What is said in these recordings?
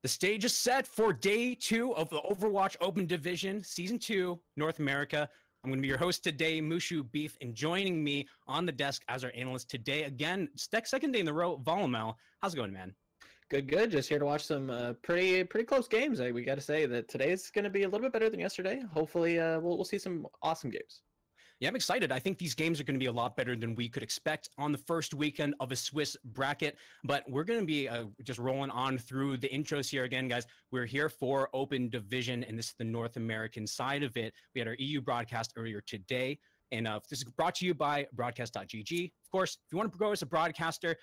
The stage is set for day 2 of the Overwatch Open Division, Season 2, North America. I'm going to be your host today, MooshuBeef, and joining me on the desk as our analyst today, again, second day in the row, Volamel. How's it going, man? Good. Just here to watch some pretty close games. We got to say that today's going to be a little bit better than yesterday. Hopefully, we'll see some awesome games. Yeah, I'm excited. I think these games are going to be a lot better than we could expect on the first weekend of a Swiss bracket. But we're going to be just rolling on through the intros here again, guys. We're here for Open Division, and this is the North American side of it. We had our EU broadcast earlier today, and this is brought to you by Broadcast.gg. Of course, if you want to grow as a broadcaster,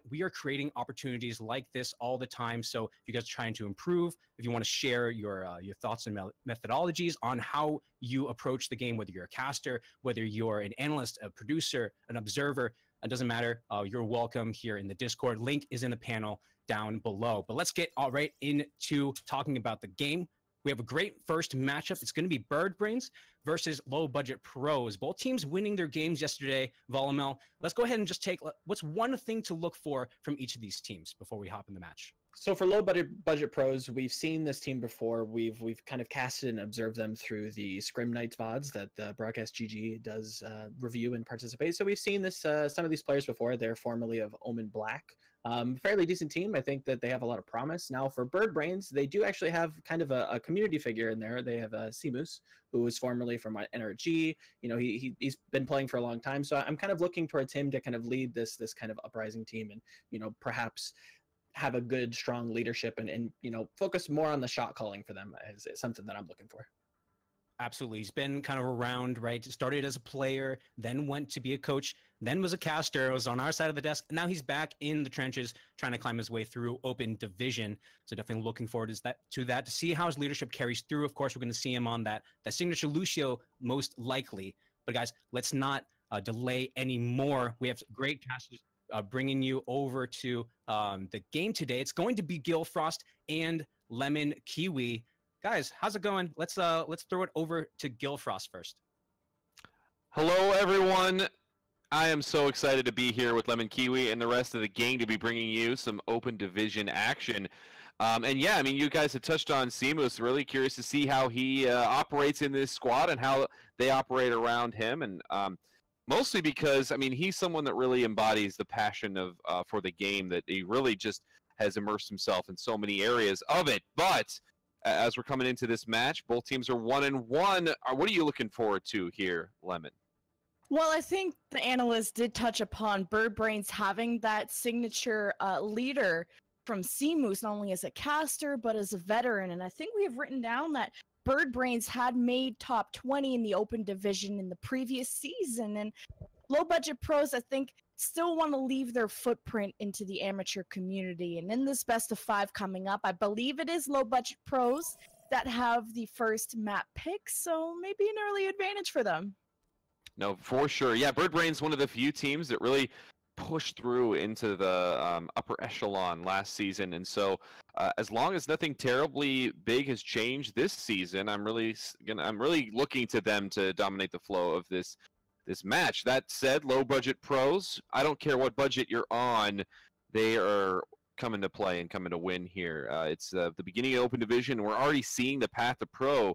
we are creating opportunities like this all the time. So if you guys are trying to improve, if you want to share your thoughts and methodologies on how you approach the game, whether you're a caster, whether you're an analyst, a producer, an observer, it doesn't matter. You're welcome here in the Discord. Link is in the panel down below. But let's get all right into talking about the game. We have a great first matchup. It's going to be Birdbrains versus LowBudgetPros. Both teams winning their games yesterday. Volamel, let's go ahead and just take what's one thing to look for from each of these teams before we hop in the match. So for LowBudgetPros, we've seen this team before. We've kind of casted and observed them through the Scrim Nights VODs that the Broadcast.gg does review and participate. So we've seen this some of these players before. They're formerly of Omen Black. Fairly decent team. I think that they have a lot of promise. Now for Birdbrains, they do actually have kind of a community figure in there. They have Seamoose, who was formerly from NRG. You know, he's been playing for a long time. So I'm kind of looking towards him to kind of lead this kind of uprising team and, you know, perhaps have a good, strong leadership and you know, focus more on the shot calling for them is something that I'm looking for. Absolutely. He's been kind of around, right? Started as a player, then went to be a coach, then was a caster, was on our side of the desk, and now he's back in the trenches trying to climb his way through Open Division. So definitely looking forward to that, to see how his leadership carries through. Of course, we're going to see him on that signature Lucio most likely. But guys, let's not delay anymore. We have great casters bringing you over to the game today. It's going to be Gillfrost and LemonKiwi. Guys, how's it going? Let's throw it over to Gillfrost first. Hello, everyone. I am so excited to be here with LemonKiwi and the rest of the gang to be bringing you some Open Division action. And yeah, I mean, you guys have touched on Seamoose. Really curious to see how he operates in this squad and how they operate around him. And mostly because, I mean, he's someone that really embodies the passion of for the game, that he really just has immersed himself in so many areas of it. But as we're coming into this match, both teams are 1-1. What are you looking forward to here, Lemon? Well, I think the analyst did touch upon Birdbrains having that signature leader from Seamoose, not only as a caster, but as a veteran. And I think we have written down that Birdbrains had made top 20 in the Open Division in the previous season. And LowBudgetPros, I think, still want to leave their footprint into the amateur community. And in this best of 5 coming up, I believe it is LowBudgetPros that have the first map pick, so maybe an early advantage for them. No, for sure. Yeah, Birdbrains, one of the few teams that really pushed through into the upper echelon last season, and so as long as nothing terribly big has changed this season, I'm really looking to them to dominate the flow of this match. That said, LowBudgetPros, I don't care what budget you're on, they are coming to play and coming to win here. It's the beginning of Open Division. We're already seeing the path to pro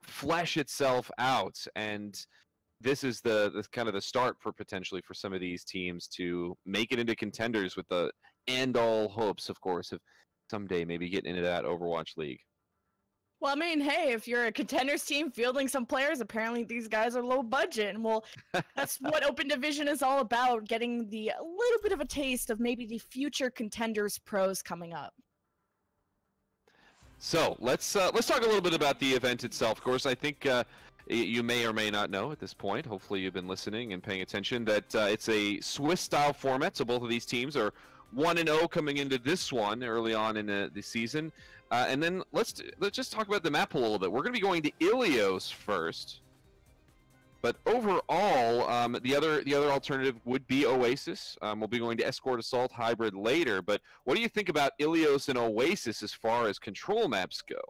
flesh itself out, and this is the kind of the start for potentially for some of these teams to make it into contenders, with the end all hopes, of course, of someday maybe getting into that Overwatch League. Well, I mean, hey, if you're a contenders team fielding some players, apparently these guys are low budget. And well, that's what Open Division is all about, getting a little bit of a taste of maybe the future contenders pros coming up. So let's talk a little bit about the event itself. Of course, I think you may or may not know at this point, hopefully you've been listening and paying attention, that it's a Swiss-style format, so both of these teams are 1-0 coming into this one early on in the season. And then let's just talk about the map a little bit. We're going to be going to Ilios first. But overall, the other alternative would be Oasis. We'll be going to Escort Assault Hybrid later. But what do you think about Ilios and Oasis as far as control maps go?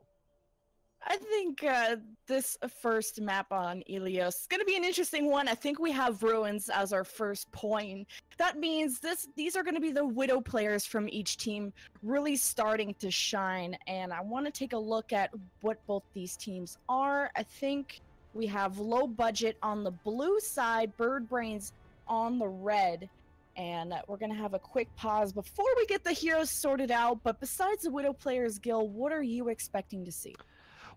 I think this first map on Ilios is going to be an interesting one. I think we have Ruins as our first point. That means these are going to be the Widow players from each team really starting to shine. And I want to take a look at what both these teams are. I think we have Low Budget on the blue side, Bird Brains on the red. And we're going to have a quick pause before we get the heroes sorted out. But besides the Widow players, Gil, what are you expecting to see?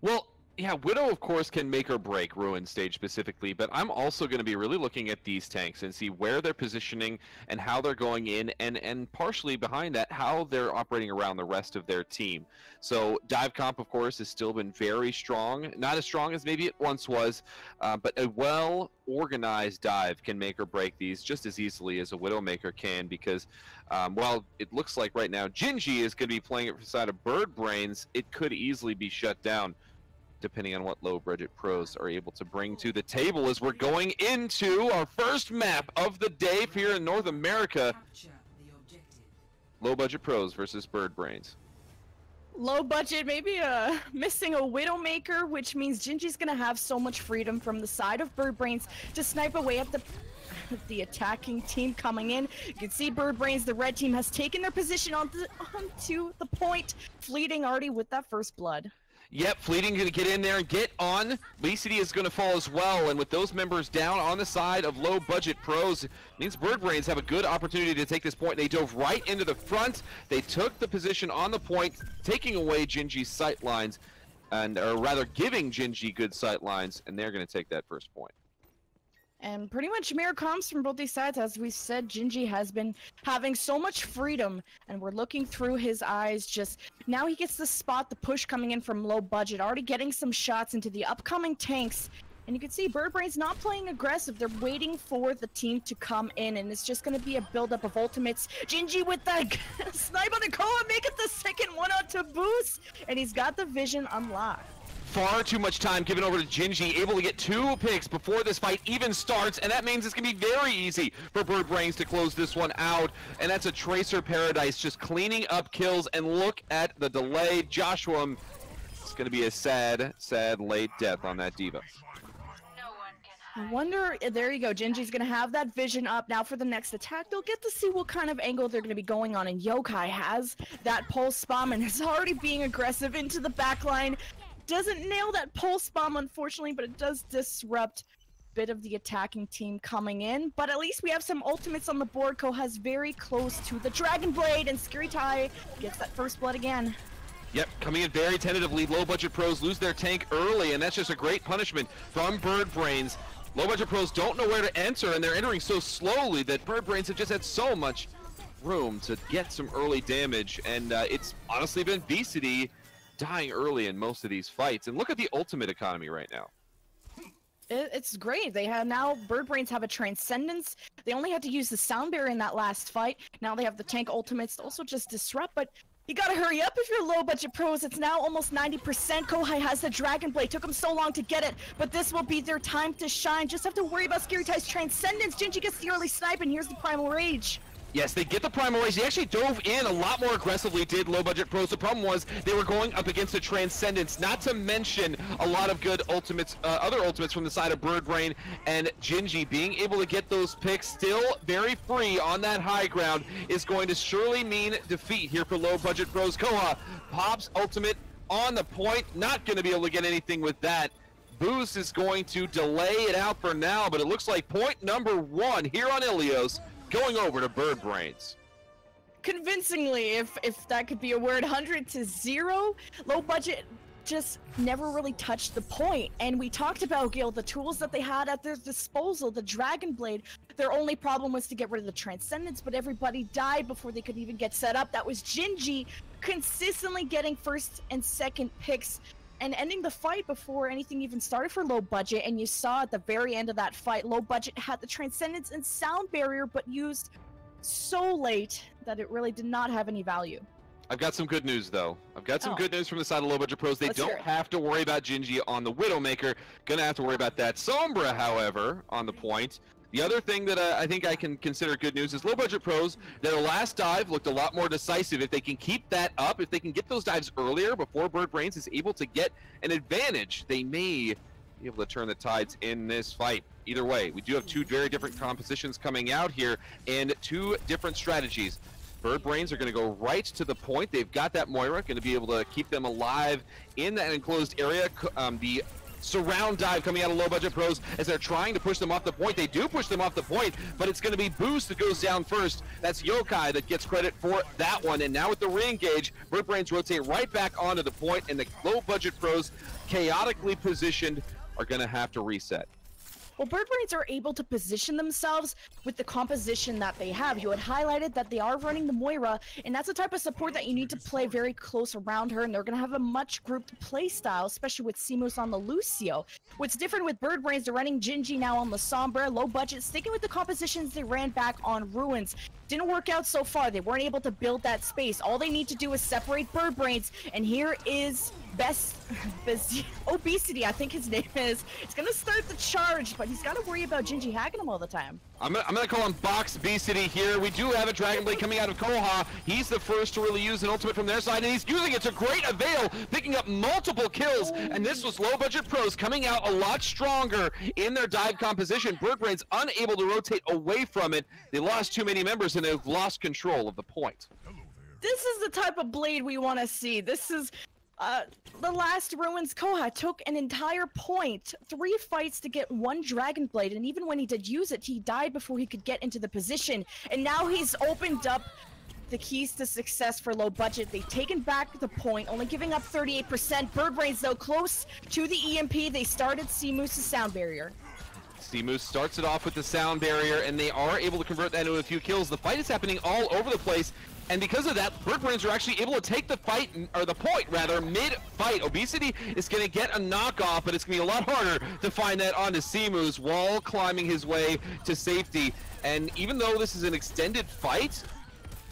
Well, yeah, Widow, of course, can make or break Ruin stage specifically, but I'm also going to be really looking at these tanks and see where they're positioning and how they're going in, and partially behind that, how they're operating around the rest of their team. So Dive Comp, of course, has still been very strong. Not as strong as maybe it once was, but a well-organized dive can make or break these just as easily as a Widowmaker can, because while it looks like right now Gingy is going to be playing it for the side of Bird Brains, it could easily be shut down, depending on what Low Budget Pros are able to bring to the table as we're going into our first map of the day here in North America. Low Budget Pros versus Bird Brains. Low budget, maybe missing a Widowmaker, which means Gingy's gonna have so much freedom from the side of Bird Brains to snipe away at the attacking team coming in. You can see Bird Brains, the red team, has taken their position onto the point, Fleeting already with that first blood. Yep, Fleeting going to get in there and get on. BCD is going to fall as well, and with those members down on the side of Low Budget Pros, it means Bird Brains have a good opportunity to take this point. They dove right into the front. They took the position on the point, taking away Gingy's sight lines, or rather giving Gingy good sight lines, and they're going to take that first point. And pretty much mirror comps from both these sides. As we said, Gingy has been having so much freedom, and we're looking through his eyes. Just now he gets to spot the push coming in from Low Budget, already getting some shots into the upcoming tanks. And you can see Bird Brains not playing aggressive. They're waiting for the team to come in, and it's just going to be a buildup of ultimates. Gingy with that snipe on the Koa, make it the second one out to Boost, and he's got the vision unlocked. Far too much time given over to Gingy, able to get 2 picks before this fight even starts, and that means it's going to be very easy for Bird Brains to close this one out, and that's a Tracer Paradise just cleaning up kills, and look at the delay. Joshua, it's going to be a sad, sad late death on that Diva. I wonder, there you go, Gingy's going to have that vision up. Now for the next attack, they'll get to see what kind of angle they're going to be going on, and Yokai has that pulse bomb and is already being aggressive into the backline. Doesn't nail that pulse bomb, unfortunately, but it does disrupt a bit of the attacking team coming in. But at least we have some ultimates on the board. Koha's very close to the Dragon Blade, and Scary Tai gets that first blood again. Yep, coming in very tentatively. Low Budget Pros lose their tank early, and that's just a great punishment from Bird Brains. Low Budget Pros don't know where to enter, and they're entering so slowly that Bird Brains have just had so much room to get some early damage, and it's honestly been BCD dying early in most of these fights. And look at the ultimate economy right now. It's great. They have now, Bird Brains have a Transcendence. They only had to use the Sound Barrier in that last fight. Now they have the tank ultimates to also just disrupt, but you gotta hurry up if you're Low Budget Pros. It's now almost 90%. Kohai has the Dragon Blade. Took him so long to get it, but this will be their time to shine. Just have to worry about Scary Tai's Transcendence. Gingy gets the early snipe, and here's the Primal Rage. Yes, they get the Primal Rage. They actually dove in a lot more aggressively, did Low Budget Pros. The problem was they were going up against a Transcendence, not to mention a lot of good ultimates, other ultimates from the side of Bird Brain and Gingy. Being able to get those picks still very free on that high ground is going to surely mean defeat here for Low Budget Pros. Koha pops ultimate on the point, not going to be able to get anything with that. Boost is going to delay it out for now, but it looks like point number 1 here on Ilios going over to Bird Brains. Convincingly, if that could be a word, 100-0. Low Budget just never really touched the point. And we talked about, Gil, the tools that they had at their disposal, the Dragon Blade. Their only problem was to get rid of the Transcendence, but everybody died before they could even get set up. That was Gingy consistently getting first and second picks and ending the fight before anything even started for Low Budget. And you saw at the very end of that fight, Low Budget had the Transcendence and Sound Barrier, but used so late that it really did not have any value. I've got some good news, though. I've got some good news from the side of Low Budget Pros. They Let's hear don't it. have to worry about Gingy on the Widowmaker. Gonna have to worry about that Sombra, however, on the point. The other thing that I think I can consider good news is LowBudgetPros, their last dive looked a lot more decisive. If they can keep that up, if they can get those dives earlier before BirdBrains is able to get an advantage, they may be able to turn the tides in this fight. Either way, we do have two very different compositions coming out here and two different strategies. BirdBrains are going to go right to the point. They've got that Moira, going to be able to keep them alive in that enclosed area. The surround dive coming out of LowBudgetPros as they're trying to push them off the point. They do push them off the point, but it's going to be Boost that goes down first. That's Yokai that gets credit for that one. And now with the re-engage, BirdBrains rotate right back onto the point, and the LowBudgetPros, chaotically positioned, are going to have to reset. Well, BirdBrains are able to position themselves with the composition that they have. You had highlighted that they are running the Moira, and that's the type of support that you need to play very close around her, and they're going to have a much grouped play style, especially with Seamoose on the Lucio. What's different with BirdBrains, they're running Gingy now on the Sombra, low budget, sticking with the compositions they ran back on Ruins. Didn't work out so far. They weren't able to build that space. All they need to do is separate BirdBrains, and here is Obesity, I think his name is. He's gonna start the charge, but he's got to worry about Gingy hacking him all the time. I'm gonna call him Box Beasity here. We do have a Dragon Blade coming out of Koha. He's the first to really use an ultimate from their side, and he's using it to great avail, picking up multiple kills. And this was LowBudgetPros coming out a lot stronger in their dive composition. BirdBrains unable to rotate away from it. They lost too many members, and they've lost control of the point. This is the type of blade we want to see. This is the last Ruins. Koha took an entire point, 3 fights to get 1 Dragon Blade, and even when he did use it, he died before he could get into the position. And now he's opened up the keys to success for Low Budget. They've taken back the point, only giving up 38%. BirdBrains, though, close to the EMP. They started Seamoose's sound barrier. Seamoose starts it off with the sound barrier, and they are able to convert that into a few kills. The fight is happening all over the place, and because of that, BirdBrains are actually able to take the fight, or the point rather, mid-fight. Obesity is going to get a knockoff, but it's going to be a lot harder to find that onto Seamoose while climbing his way to safety. And even though this is an extended fight,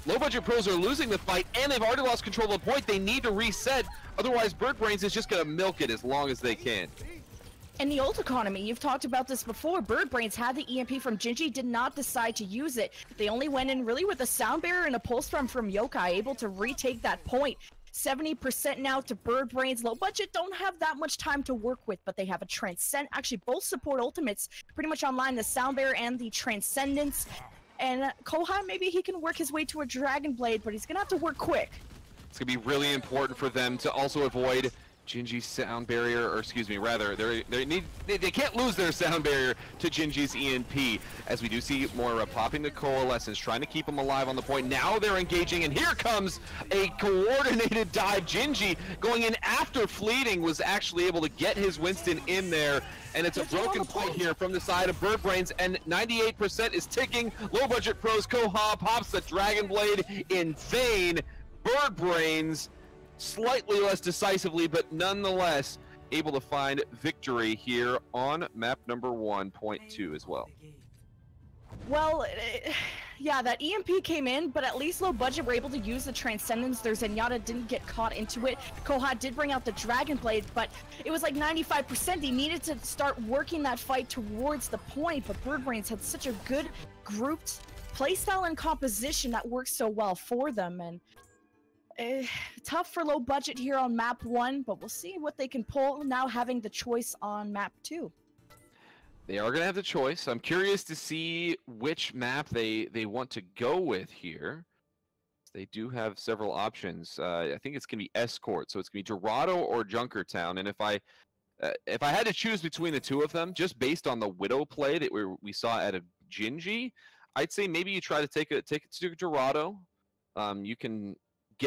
LowBudgetPros are losing the fight, and they've already lost control of the point. They need to reset, otherwise BirdBrains is just going to milk it as long as they can. And the ult economy, you've talked about this before. BirdBrains had the EMP from Gingy, did not decide to use it. They only went in really with a sound barrier and a pulse storm from Yokai, able to retake that point. 70% now to BirdBrains. Low budget don't have that much time to work with, but they have a Transcend. Actually, both support ultimates pretty much online, the sound barrier and the Transcendence. And Koha, maybe he can work his way to a Dragon Blade, but he's gonna have to work quick. It's gonna be really important for them to also avoid Gingy's sound barrier, or excuse me, rather, they can't lose their sound barrier to Gingy's EMP, as we do see Moira popping the Coalescence, trying to keep them alive on the point. Now they're engaging, and here comes a coordinated dive. Gingy going in after Fleeting was actually able to get his Winston in there, and it's a broken point here from the side of BirdBrains, and 98% is ticking. LowBudgetPros, Koha pops the Dragon Blade in vain. BirdBrains slightly less decisively, but nonetheless able to find victory here on map number 1.2 as well. Well, yeah, that EMP came in, but at least Low Budget were able to use the Transcendence. Their Zenyatta didn't get caught into it. Koha did bring out the Dragon Blade, but it was like 95%. They needed to start working that fight towards the point, but BirdBrains had such a good grouped playstyle and composition that works so well for them, and tough for Low Budget here on map 1, but we'll see what they can pull now having the choice on map 2. They are going to have the choice. I'm curious to see which map they want to go with here. They do have several options. I think it's going to be Escort, so it's going to be Dorado or Junkertown. And if I had to choose between the two of them, just based on the Widow play that we saw out of Gingy, I'd say maybe you try to take it to Dorado. You can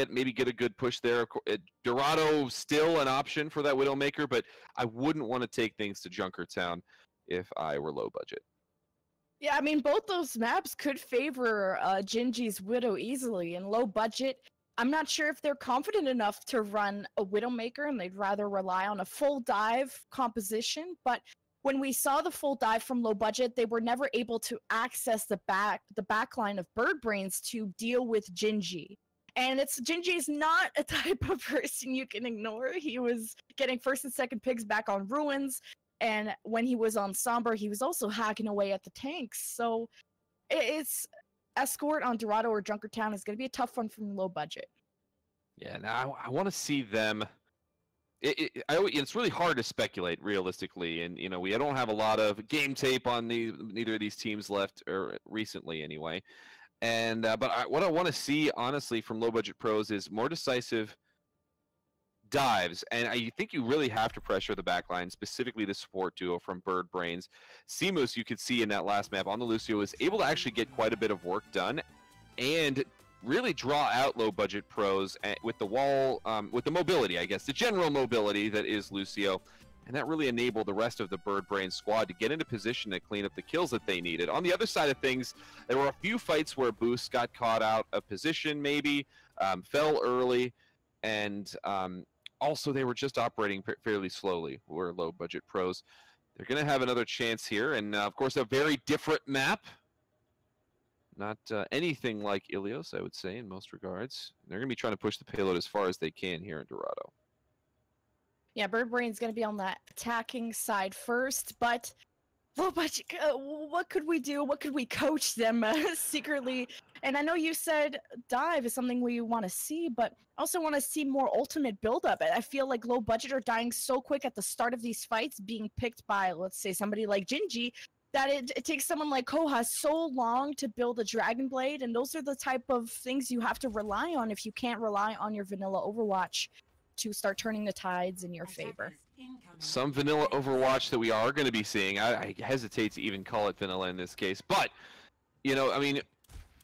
maybe get a good push there. Dorado still an option for that Widowmaker, but I wouldn't want to take things to Junkertown if I were Low Budget. Yeah, I mean, both those maps could favor Gingy's Widow easily, and Low Budget, I'm not sure if they're confident enough to run a Widowmaker, and they'd rather rely on a full dive composition, but when we saw the full dive from Low Budget, they were never able to access the backline of BirdBrains to deal with Gingy. And Gingy is not a type of person you can ignore. He was getting first and second picks back on Ruins. And when he was on Somber, he was also hacking away at the tanks. So it's Escort on Dorado or Junkertown is going to be a tough one from Low Budget. Yeah, now I want to see them. It's really hard to speculate realistically, and we don't have a lot of game tape on neither of these teams left, or recently anyway. And but what I want to see honestly from Low Budget Pros is more decisive dives, and I think you really have to pressure the backline, specifically the support duo from Bird Brains. Seamoose, you could see in that last map on the Lucio, was able to actually get quite a bit of work done, and really draw out Low Budget Pros with the wall, with the mobility, I guess, the general mobility that is Lucio. And that really enabled the rest of the Bird Brain squad to get into position to clean up the kills that they needed. On the other side of things, there were a few fights where Boost got caught out of position, maybe, fell early, and also they were just operating fairly slowly, were Low Budget Pros. They're going to have another chance here, and of course a very different map. Not anything like Ilios, I would say, in most regards. They're going to be trying to push the payload as far as they can here in Dorado. Yeah, Bird Brain's going to be on that attacking side first, but Low Budget, what could we do? What could we coach them secretly? And I know you said dive is something we want to see, but I also want to see more ultimate buildup. I feel like Low Budget are dying so quick at the start of these fights, being picked by, let's say, somebody like Gingy, that it takes someone like Koha so long to build a Dragon Blade, and those are the type of things you have to rely on if you can't rely on your vanilla Overwatch to start turning the tides in your favor. Some vanilla Overwatch that we are going to be seeing. I hesitate to even call it vanilla in this case, but, I mean,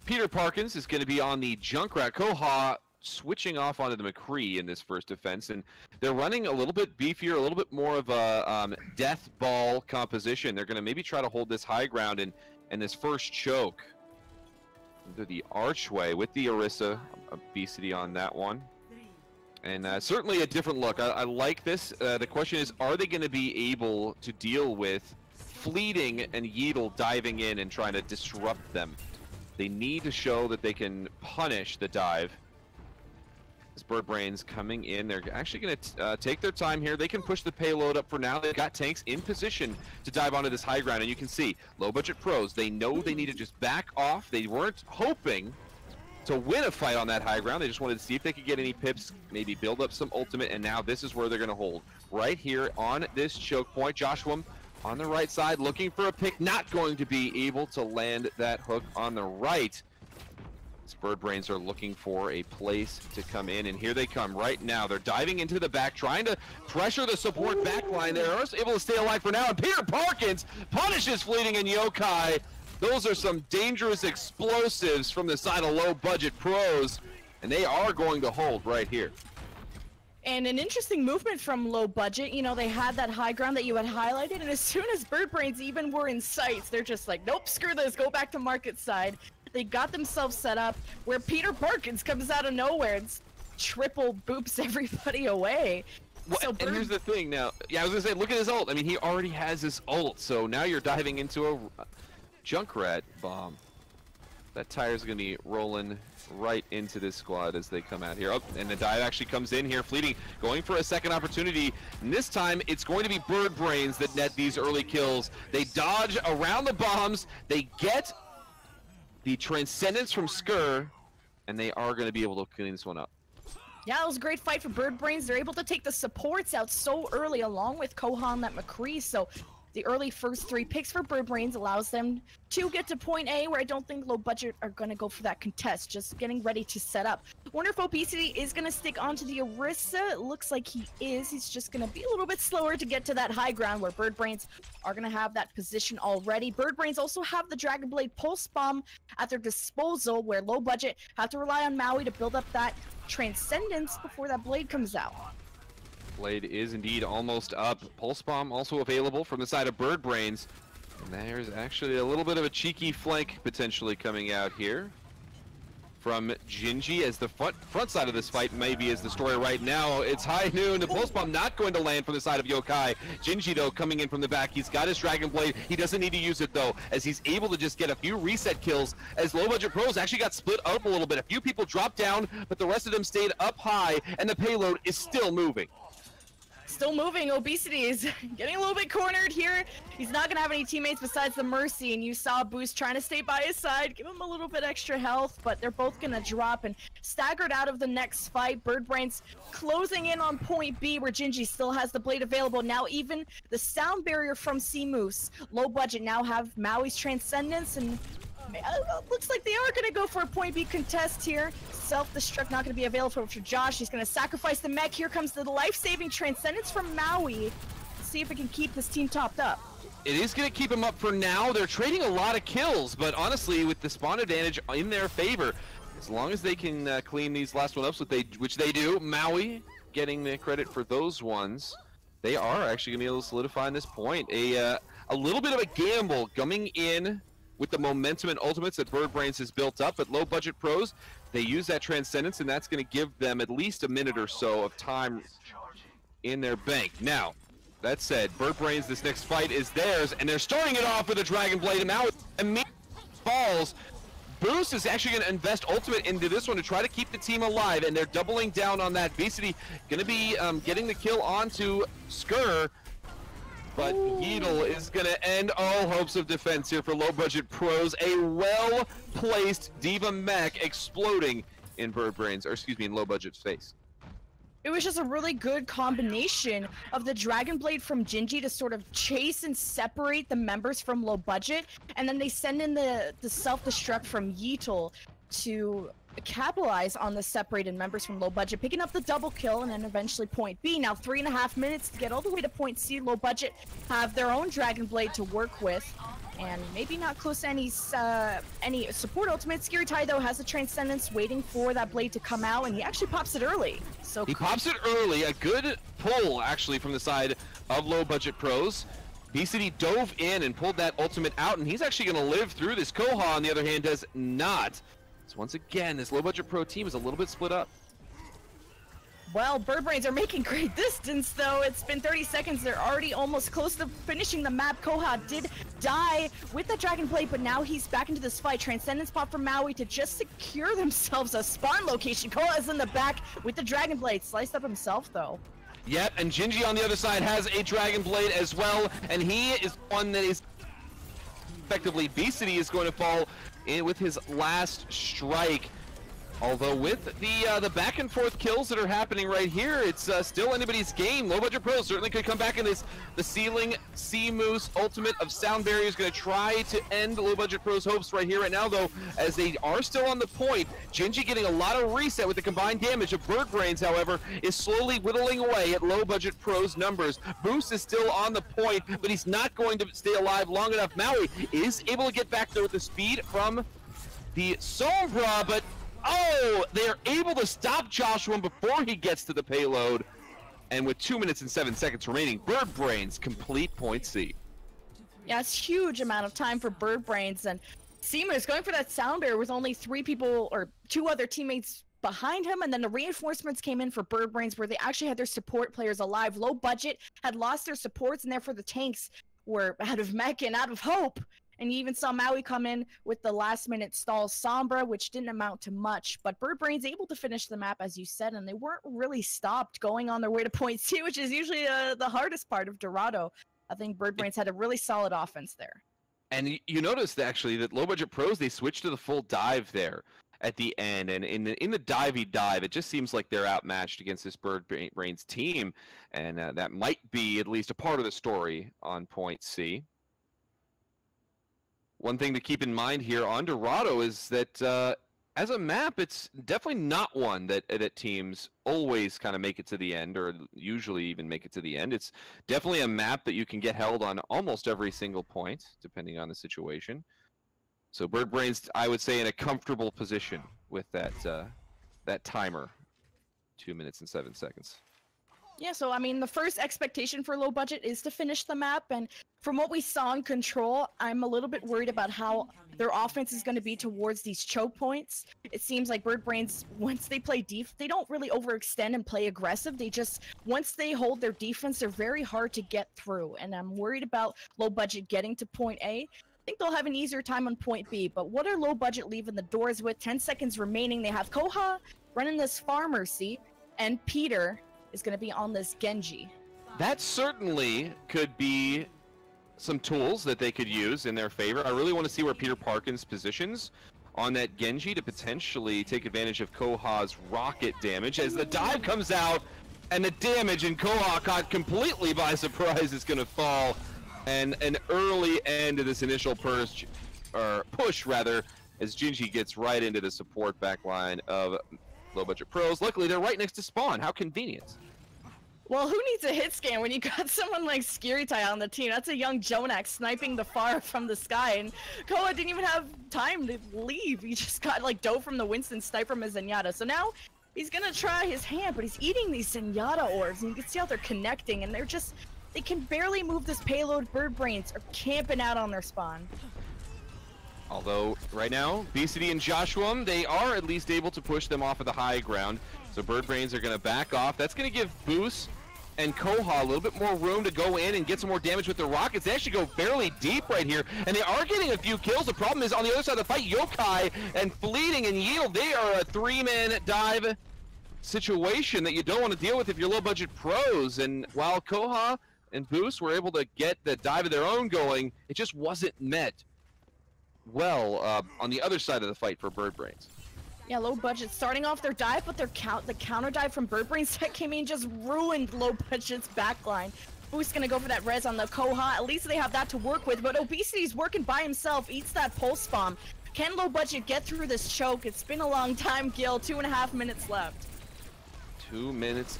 Peter Parkins is going to be on the Junkrat. Koha switching off onto the McCree in this first defense, and they're running a little bit beefier, a little bit more of a death ball composition. They're going to maybe try to hold this high ground and this first choke into the archway with the Orisa obesity on that one. And certainly a different look. I like this. The question is, are they going to be able to deal with Fleeting and Yeatle diving in and trying to disrupt them? They need to show that they can punish the dive. This Bird Brains coming in. They're actually going to take their time here. They can push the payload up for now. They've got tanks in position to dive onto this high ground. And you can see, Low Budget Pros, they know they need to just back off. They weren't hoping to win a fight on that high ground. They just wanted to see if they could get any pips, maybe build up some ultimate, and now this is where they're going to hold. Right here on this choke point, Joshua on the right side looking for a pick, not going to be able to land that hook on the right. These Bird Brains are looking for a place to come in, and here they come right now. They're diving into the back, trying to pressure the support backline. They're able to stay alive for now, and Peter Parkins punishes Fleeting and Yokai. Those are some dangerous explosives from the side of Low Budget Pros, and they are going to hold right here. And an interesting movement from Low Budget. They had that high ground that you had highlighted, and as soon as Bird Brains even were in sights, they're just like, nope, screw this, go back to market side. They got themselves set up where Peter Parkins comes out of nowhere and triple boops everybody away. Well, so and here's the thing now. Yeah, I was going to say, look at his ult. I mean, he already has his ult, so now you're diving into a Junkrat bomb. That tire's going to be rolling right into this squad as they come out here. Oh, and the dive actually comes in here. Fleeting going for a second opportunity. And this time, it's going to be Bird Brains that net these early kills. They dodge around the bombs. They get the Transcendence from Skur, and they are going to be able to clean this one up. Yeah, it was a great fight for Bird Brains. They're able to take the supports out so early, along with Kohan, that McCree. So the early first 3 picks for Bird Brains allows them to get to point A, where I don't think Low Budget are going to go for that contest, just getting ready to set up. Wonder if Obesity is going to stick onto the Orisa. It looks like he is. He's just going to be a little bit slower to get to that high ground where Bird Brains are going to have that position already. Bird Brains also have the Dragon Blade Pulse Bomb at their disposal, where Low Budget have to rely on Maui to build up that Transcendence before that blade comes out. Blade is indeed almost up. Pulse Bomb also available from the side of Bird Brains. And there's actually a little bit of a cheeky flank potentially coming out here from Gingy, as the front side of this fight maybe is the story right now. It's high noon. The Pulse Bomb not going to land from the side of Yokai. Gingy, though, coming in from the back. He's got his Dragon Blade. He doesn't need to use it, though, as he's able to just get a few reset kills, as Low Budget Pros actually got split up a little bit. A few people dropped down, but the rest of them stayed up high, and the payload is still moving. still moving. Obesity is getting a little bit cornered here. He's not gonna have any teammates besides the Mercy, and you saw Boost trying to stay by his side, give him a little bit extra health, but they're both gonna drop and staggered out of the next fight. Birdbrains closing in on point B, where Gingy still has the blade available. Now even the sound barrier from C-Moose. Low budget now have Maui's Transcendence, and looks like they are going to go for a point B contest here. Self-destruct not going to be available for Josh. He's going to sacrifice the mech. Here comes the life-saving Transcendence from Maui. Let's see if it can keep this team topped up. It is going to keep them up for now. They're trading a lot of kills, but honestly, with the spawn advantage in their favor, as long as they can clean these last one up, which they do, Maui getting the credit for those ones, they are actually going to be able to solidify on this point. A little bit of a gamble coming in with the momentum and ultimates that Birdbrains has built up, but LowBudgetPros, they use that Transcendence, and that's going to give them at least a minute or so of time in their bank. Now, that said, Birdbrains, this next fight is theirs, and they're starting it off with a Dragon Blade, and now it immediately falls. Boost is actually going to invest ultimate into this one to try to keep the team alive, and they're doubling down on that. Beastie going to be getting the kill onto Skur, but Yeetle is going to end all hopes of defense here for LowBudgetPros. A well-placed Diva mech exploding in in Low Budget's face. It was just a really good combination of the Dragon Blade from Gingy to sort of chase and separate the members from Low Budget, and then they send in the self-destruct from Yeetle to capitalize on the separated members from Low Budget, picking up the double kill and then eventually point B. Now 3.5 minutes to get all the way to point C. Low Budget have their own Dragon Blade to work with, and maybe not close to any support ultimate. Scary Ty though has a Transcendence waiting for that blade to come out, and he actually pops it early. So he pops it early, a good pull actually from the side of LowBudgetPros. Beastie dove in and pulled that ultimate out, and he's actually going to live through this. Koha on the other hand does not. So once again, this LowBudgetPro team is a little bit split up. Well, Birdbrains are making great distance, though. It's been 30 seconds. They're already almost close to finishing the map. Koha did die with the Dragon Blade, but now he's back into this fight. Transcendence pop from Maui to just secure themselves a spawn location. Koha is in the back with the Dragon Blade. Sliced up himself, though. Yep, and Gingy on the other side has a Dragon Blade as well, and he is one that is effectively Beastie is going to fall in with his last strike. Although with the back and forth kills that are happening right here, it's still anybody's game. LowBudgetPros certainly could come back in this. The ceiling C-Moose ultimate of Sound Barrier is going to try to end LowBudgetPros' hopes right here, right now, though, as they are still on the point. Gingy getting a lot of reset with the combined damage of Birdbrains, however, is slowly whittling away at LowBudgetPros' numbers. Boost is still on the point, but he's not going to stay alive long enough. Maui is able to get back there with the speed from the Sombra, but oh, they are able to stop Joshua before he gets to the payload. And with 2 minutes and 7 seconds remaining, Birdbrains complete point C. Yeah, it's a huge amount of time for Birdbrains, and Seema is going for that sound barrier with only 3 people or 2 other teammates behind him, and then the reinforcements came in for Birdbrains where they actually had their support players alive. Low Budget had lost their supports, and therefore the tanks were out of mech and out of hope. And you even saw Maui come in with the last-minute stall Sombra, which didn't amount to much. But Birdbrains able to finish the map, as you said, and they weren't really stopped going on their way to point C, which is usually the hardest part of Dorado. I think Birdbrains had a really solid offense there. And you noticed, actually, that LowBudgetPros, they switched to the full dive there at the end. And in the divey dive, it just seems like they're outmatched against this Birdbrains team. And that might be at least a part of the story on point C. One thing to keep in mind here on Dorado is that as a map, it's definitely not one that teams always kind of make it to the end, or usually even make it to the end. It's definitely a map that you can get held on almost every single point, depending on the situation. So Birdbrains, I would say, in a comfortable position with that timer, 2 minutes and 7 seconds. Yeah, so I mean, the first expectation for Low Budget is to finish the map, and from what we saw in Control, I'm a little bit worried about how their offense is going to be towards these choke points. It seems like Birdbrains, once they play they don't really overextend and play aggressive. They just, once they hold their defense, they're very hard to get through, and I'm worried about Low Budget getting to point A. I think they'll have an easier time on point B, but what are Low Budget leaving the doors with? 10 seconds remaining. They have Koha running this Farmer, see, and Peter is going to be on this Genji. that certainly could be some tools that they could use in their favor. I really want to see where Peter Parkins positions on that Genji to potentially take advantage of Koha's rocket damage as the dive comes out and the damage, and Koha caught completely by surprise is going to fall, and an early end to this initial push rather, as Genji gets right into the support backline of LowBudgetPros. Luckily, they're right next to spawn. How convenient. Well, who needs a hit scan when you got someone like Scary Tie on the team? That's a young Jonak sniping the far from the sky, and Koha didn't even have time to leave. He just got like dough from the Winston, snipe from his Zenyatta. So now he's gonna try his hand, but he's eating these Zenyatta orbs, and you can see how they're connecting, and they can barely move this payload. Bird Brains are camping out on their spawn. Although, right now, BCD and Joshua, they are at least able to push them off of the high ground. So Bird Brains are going to back off. That's going to give Boost and Koha a little bit more room to go in and get some more damage with their rockets. They actually go fairly deep right here, and they are getting a few kills. The problem is, on the other side of the fight, Yokai and Fleeting and Yield, they are a three-man dive situation that you don't want to deal with if you're LowBudgetPros. And while Koha and Boost were able to get the dive of their own going, it just wasn't met well on the other side of the fight for Bird Brains. Yeah, Low Budget starting off their dive, but the counter dive from Bird Brains that came in just ruined Low Budget's backline. Boost gonna go for that res on the Koha. At least they have that to work with, but Obesity's working by himself, eats that pulse bomb. Can Low Budget get through this choke? It's been a long time, Gil. 2.5 minutes left. 2.5 minutes,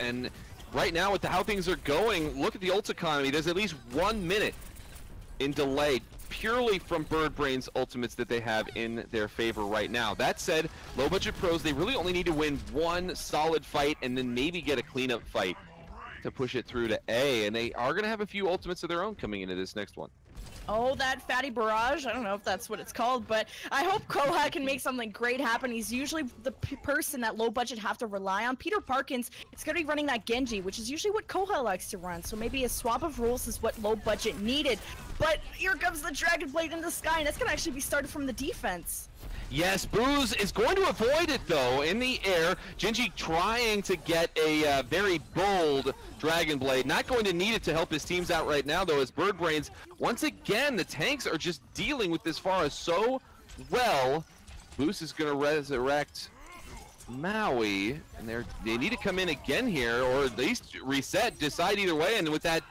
and right now with how things are going, look at the ult economy. There's at least 1 minute in delay, purely from Bird Brains ultimates that they have in their favor right now. That said, LowBudgetPros, they really only need to win one solid fight and then maybe get a cleanup fight to push it through to A, and they are going to have a few ultimates of their own coming into this next one. Oh, that fatty barrage. I don't know if that's what it's called, but I hope Koha can make something great happen. He's usually the person that Low Budget have to rely on. Peter Parkins is going to be running that Genji, which is usually what Koha likes to run. So maybe a swap of rules is what Low Budget needed. But here comes the Dragon Blade in the sky, and that's going to actually be started from the defense. Yes, Booze is going to avoid it, though, in the air. Genji trying to get a very bold Dragon Blade. Not going to need it to help his teams out right now, though, as Bird Brains, once again, the tanks are just dealing with this Pharah so well. Booze is going to resurrect Maui, and they need to come in again here, or at least reset, decide either way, and with that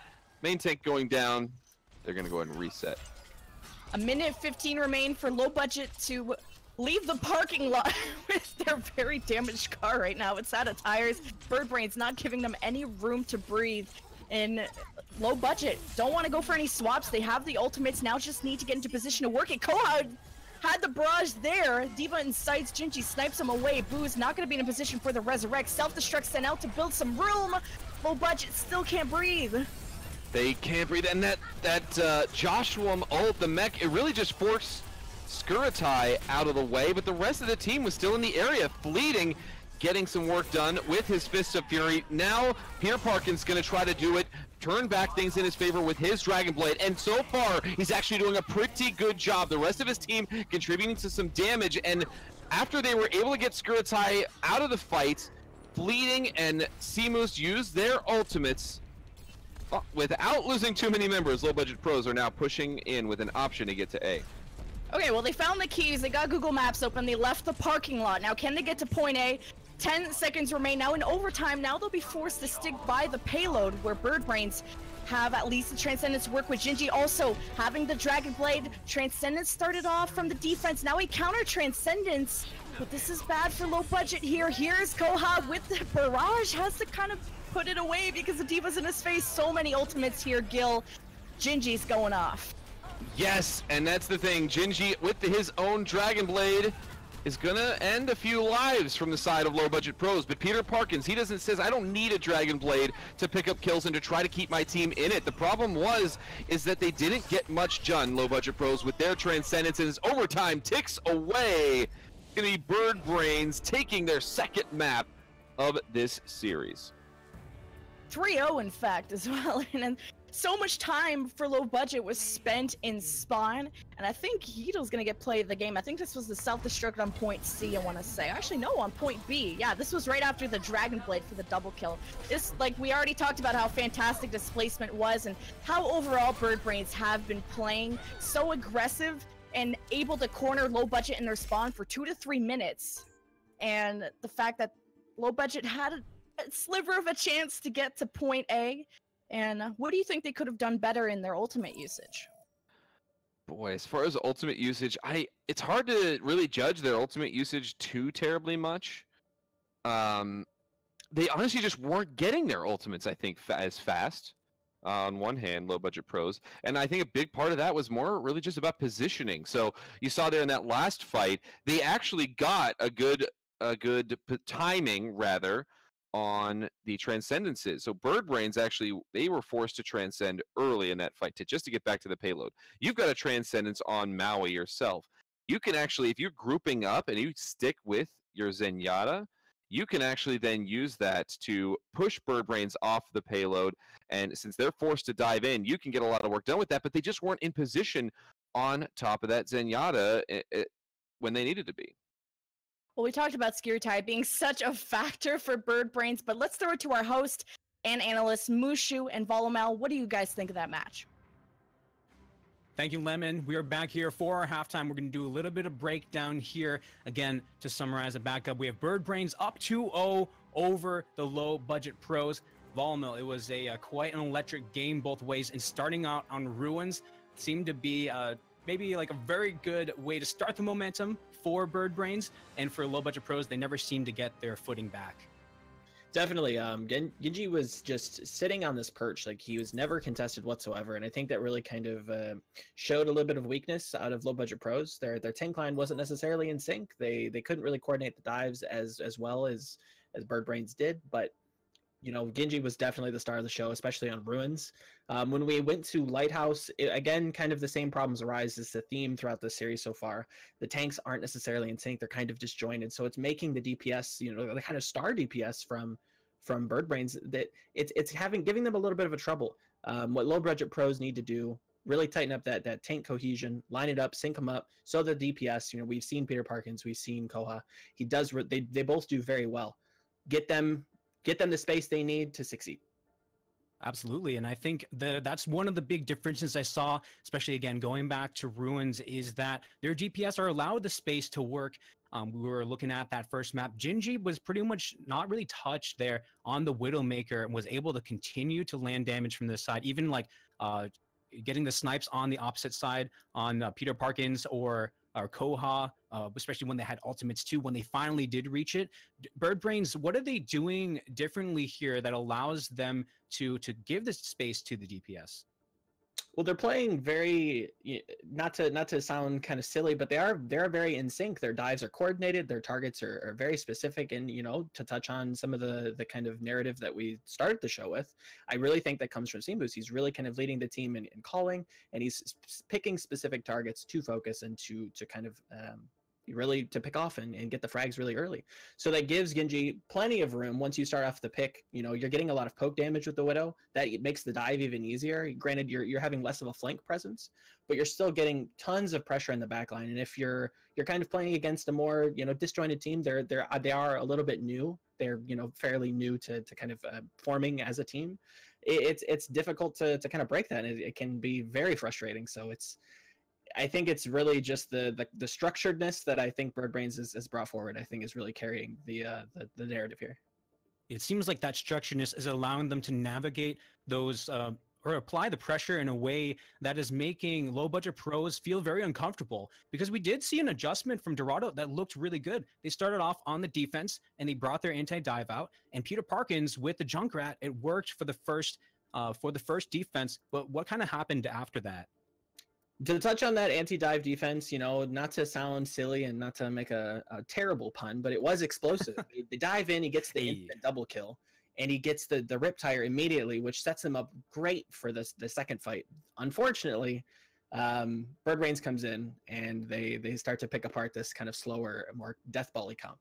main tank going down, they're going to go ahead and reset. 1:15 remain for Low Budget to leave the parking lot with their very damaged car right now. It's out of tires. Bird Brains not giving them any room to breathe. And Low Budget don't want to go for any swaps. They have the ultimates, now just need to get into position to work it. Koha had the barrage there. Diva incites Genji, snipes him away. Boo's not going to be in a position for the resurrect. Self-destruct sent out to build some room. Low Budget still can't breathe. They can't breathe, and that Joshua ult, the mech, it really just forced Skuratai out of the way, but the rest of the team was still in the area. Fleeting, getting some work done with his Fist of Fury. Now, Peter Parkins going to try to do it, turn back things in his favor with his Dragon Blade, and so far, he's actually doing a pretty good job. The rest of his team contributing to some damage, and after they were able to get Skuratai out of the fight, Fleeting and Seamoose used their ultimates. Without losing too many members, LowBudgetPros are now pushing in with an option to get to A. Okay, well, they found the keys. They got Google Maps open. They left the parking lot. Now, can they get to point A? 10 seconds remain. Now, in overtime, now they'll be forced to stick by the payload where Bird Brains have at least the Transcendence work with. Genji also having the Dragon Blade. Transcendence started off from the defense. Now he counter Transcendence, but this is bad for Low Budget here. Here's Koha with the barrage. Has to kind of put it away because the Diva's in his face. So many ultimates here, Gil. Genji's going off. Yes, and that's the thing. Genji, with his own Dragon Blade, is gonna end a few lives from the side of LowBudgetPros. But Peter Parkins, he says, I don't need a Dragon Blade to pick up kills and to try to keep my team in it. The problem is that they didn't get much done, LowBudgetPros, with their Transcendence, and as overtime ticks away. It's gonna be Bird Brains taking their second map of this series. 3-0, in fact, as well. And so much time for low budget was spent in spawn, and I think Heedle's gonna get played the game. I think this was the self-destruct on point C, I want to say. Actually, no, on point B. Yeah, this was right after the Dragon Blade for the double kill. This, like, we already talked about how fantastic displacement was and how overall Bird Brains have been playing so aggressive and able to corner low budget in their spawn for 2 to 3 minutes. And the fact that low budget had a sliver of a chance to get to point A. And what do you think they could have done better in their ultimate usage? Boy, as far as ultimate usage, it's hard to really judge their ultimate usage too terribly much. They honestly just weren't getting their ultimates, I think, as fast. On one hand, low budget pros, and I think a big part of that was more really just about positioning. So you saw there in that last fight, they actually got a good timing rather on the transcendences. So Bird Brains actually, they were forced to transcend early in that fight just to get back to the payload. You've got a transcendence on Maui yourself. You can actually, if you're grouping up and you stick with your Zenyatta, you can actually then use that to push Bird Brains off the payload. And since they're forced to dive in, you can get a lot of work done with that, but they just weren't in position on top of that Zenyatta when they needed to be. Well, we talked about Scary Tide being such a factor for Bird Brains, but let's throw it to our host and analyst, Mooshu and Volamel. What do you guys think of that match? Thank you, Lemon. We are back here for our halftime. We're going to do a little bit of breakdown here. Again, to summarize the backup, we have Bird Brains up 2-0 over the Low Budget Pros. Volamel, it was a quite an electric game both ways, and starting out on Ruins seemed to be maybe like a very good way to start the momentum for Bird Brains, and for Low Budget Pros, they never seemed to get their footing back. Definitely. Genji was just sitting on this perch, like he was never contested whatsoever, and I think that really kind of showed a little bit of weakness out of Low Budget Pros. Their tank line wasn't necessarily in sync. They couldn't really coordinate the dives as well as Bird Brains did, but you know, Genji was definitely the star of the show, especially on Ruins. When we went to Lighthouse, again, kind of the same problems arise as the theme throughout the series so far. The tanks aren't necessarily in sync; they're kind of disjointed, so it's making the DPS, you know, the kind of star DPS from Bird Brains, that it's giving them a little bit of a trouble. What Low Budget Pros need to do, really tighten up that tank cohesion, line it up, sync them up, so the DPS. You know, we've seen Peter Parkins, we've seen Koha. They both do very well. Get them the space they need to succeed. Absolutely, and I think that's one of the big differences I saw, especially again going back to Ruins, is that their DPS are allowed the space to work. We were looking at that first map. Genji was pretty much not really touched there on the Widowmaker and was able to continue to land damage from this side, even like getting the snipes on the opposite side on Peter Parkins or Koha, especially when they had ultimates too, when they finally did reach it. Bird Brains, what are they doing differently here that allows them to give this space to the DPS? Well, they're playing very, not to sound kind of silly, but they're very in sync. Their dives are coordinated, their targets are very specific, and you know, to touch on some of the kind of narrative that we started the show with, I really think that comes from Seamoose. He's really kind of leading the team in calling, and he's picking specific targets to focus and to kind of really to pick off and get the frags really early. So that gives Genji plenty of room. Once you start off the pick, you know, you're getting a lot of poke damage with the Widow. That makes the dive even easier. Granted, you're having less of a flank presence, but you're still getting tons of pressure in the back line. And if you're kind of playing against a more, you know, disjointed team, they are a little bit new. They're, you know, fairly new to kind of forming as a team. It's difficult to kind of break that. And it can be very frustrating. So I think it's really just the structuredness that I think Bird Brains has brought forward. I think is really carrying the narrative here. It seems like that structuredness is allowing them to navigate those or apply the pressure in a way that is making Low Budget Pros feel very uncomfortable, because we did see an adjustment from Dorado that looked really good. They started off on the defense and they brought their anti-dive out, and Peter Parkins with the Junkrat, it worked for the first defense. But what kind of happened after that? To touch on that anti-dive defense, you know, not to sound silly and not to make a terrible pun, but it was explosive. They dive in, he gets the instant double kill, and he gets the rip tire immediately, which sets him up great for the second fight. Unfortunately, Bird Brains comes in, and they start to pick apart this kind of slower, more death volley comp.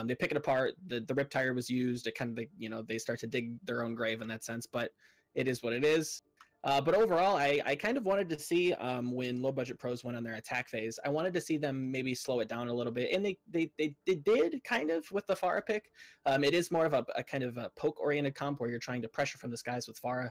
They pick it apart. The rip tire was used. It kind of, you know, they start to dig their own grave in that sense, but it is what it is. But overall, I kind of wanted to see when Low Budget Pros went on their attack phase, I wanted to see them maybe slow it down a little bit. And they did kind of with the Pharah pick. It is more of a kind of a poke-oriented comp where you're trying to pressure from the skies with Pharah.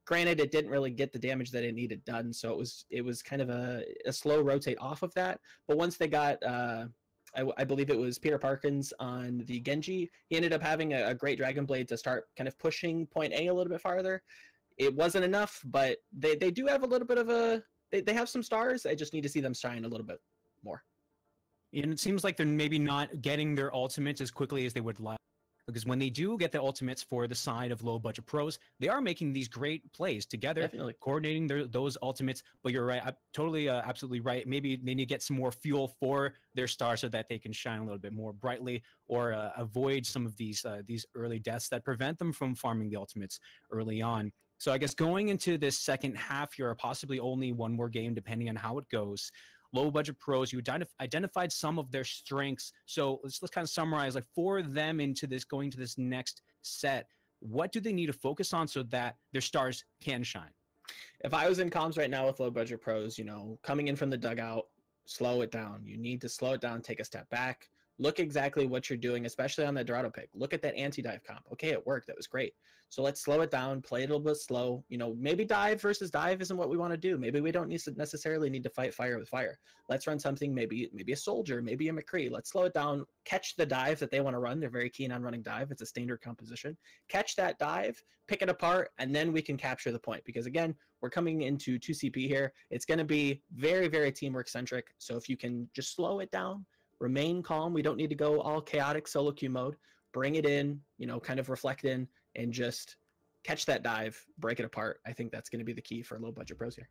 Granted, it didn't really get the damage that it needed done, so it was kind of a slow rotate off of that. But once they got, I believe it was Peter Parkins on the Genji, he ended up having a great Dragon Blade to start kind of pushing point A a little bit farther. It wasn't enough, but they do have a little bit of they have some stars. I just need to see them shine a little bit more. And it seems like they're maybe not getting their ultimates as quickly as they would like. Because when they do get the ultimates for the side of Low Budget Pros, they are making these great plays together, Definitely. coordinating those ultimates. But you're right, totally, absolutely right. Maybe they need to get some more fuel for their stars so that they can shine a little bit more brightly, or avoid some of these early deaths that prevent them from farming the ultimates early on. So I guess going into this second half here, or possibly only one more game, depending on how it goes, Low Budget Pros, you identified some of their strengths. So let's kind of summarize, like, for them going to this next set, what do they need to focus on so that their stars can shine? If I was in comms right now with Low Budget Pros, coming in from the dugout, slow it down. You need to slow it down, take a step back, look exactly what you're doing, especially on that Dorado pick. Look at that anti-dive comp. Okay, it worked. That was great. So let's slow it down, play it a little bit slow. Maybe dive versus dive isn't what we want to do. Maybe we don't necessarily need to fight fire with fire. Let's run something, maybe a soldier, maybe a McCree. Let's slow it down, catch the dive that they want to run. They're very keen on running dive. It's a standard composition. Catch that dive, pick it apart, and then we can capture the point. Because again, we're coming into 2CP here. It's going to be very, very teamwork centric. So if you can just slow it down, remain calm. We don't need to go all chaotic solo queue mode. Bring it in, kind of reflect in, and just catch that dive, break it apart. I think that's going to be the key for Low Budget Pros here.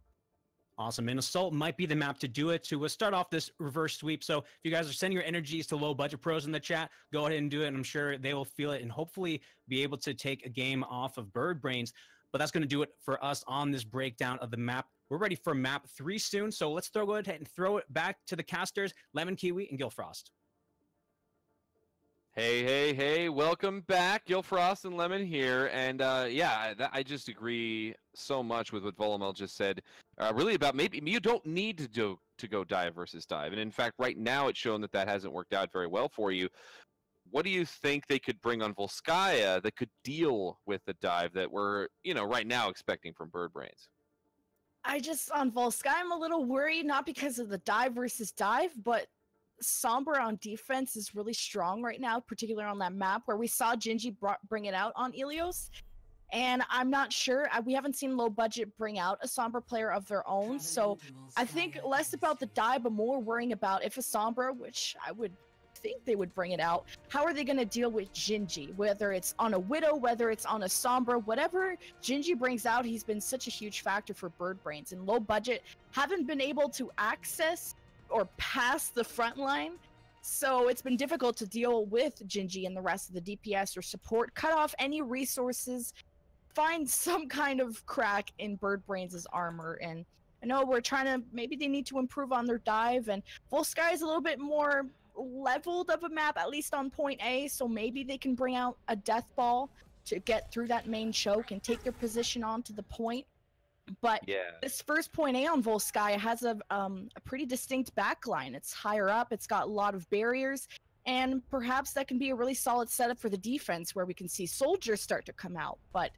Awesome. And Assault might be the map to do it, to start off this reverse sweep. So if you guys are sending your energies to Low Budget Pros in the chat, go ahead and do it. And I'm sure they will feel it and hopefully be able to take a game off of Bird Brains. But that's going to do it for us on this breakdown of the map. We're ready for map 3 soon. So let's go ahead and throw it back to the casters, LemonKiwi and Gillfrost. Hey, welcome back. Gillfrost and Lemon here. And I just agree so much with what Volamel just said. Really about maybe you don't need to go dive versus dive. And in fact, right now it's shown that hasn't worked out very well for you. What do you think they could bring on Volskaya that could deal with the dive that we're, right now expecting from Bird Brains? On Volskaya, I'm a little worried, not because of the dive versus dive, but Sombra on defense is really strong right now, particularly on that map where we saw Gingy bring it out on Ilios. And I'm not sure. We haven't seen Low Budget bring out a Sombra player of their own. So I think less about the dive, but more worrying about if a Sombra, which I would think they would bring it out, how are they going to deal with Gingy? Whether it's on a Widow, whether it's on a Sombra, whatever Gingy brings out, he's been such a huge factor for Bird Brains. And Low Budget haven't been able to access or pass the front line, so it's been difficult to deal with Gingy and the rest of the DPS or support, cut off any resources, find some kind of crack in Bird Brains' armor. And I know we're trying to, maybe they need to improve on their dive, and Volskaya is a little bit more leveled of a map, at least on point A, so maybe they can bring out a death ball to get through that main choke and take their position onto the point. But this first point A on Volskaya has a pretty distinct backline. It's higher up, it's got a lot of barriers, and perhaps that can be a really solid setup for the defense where we can see soldiers start to come out. But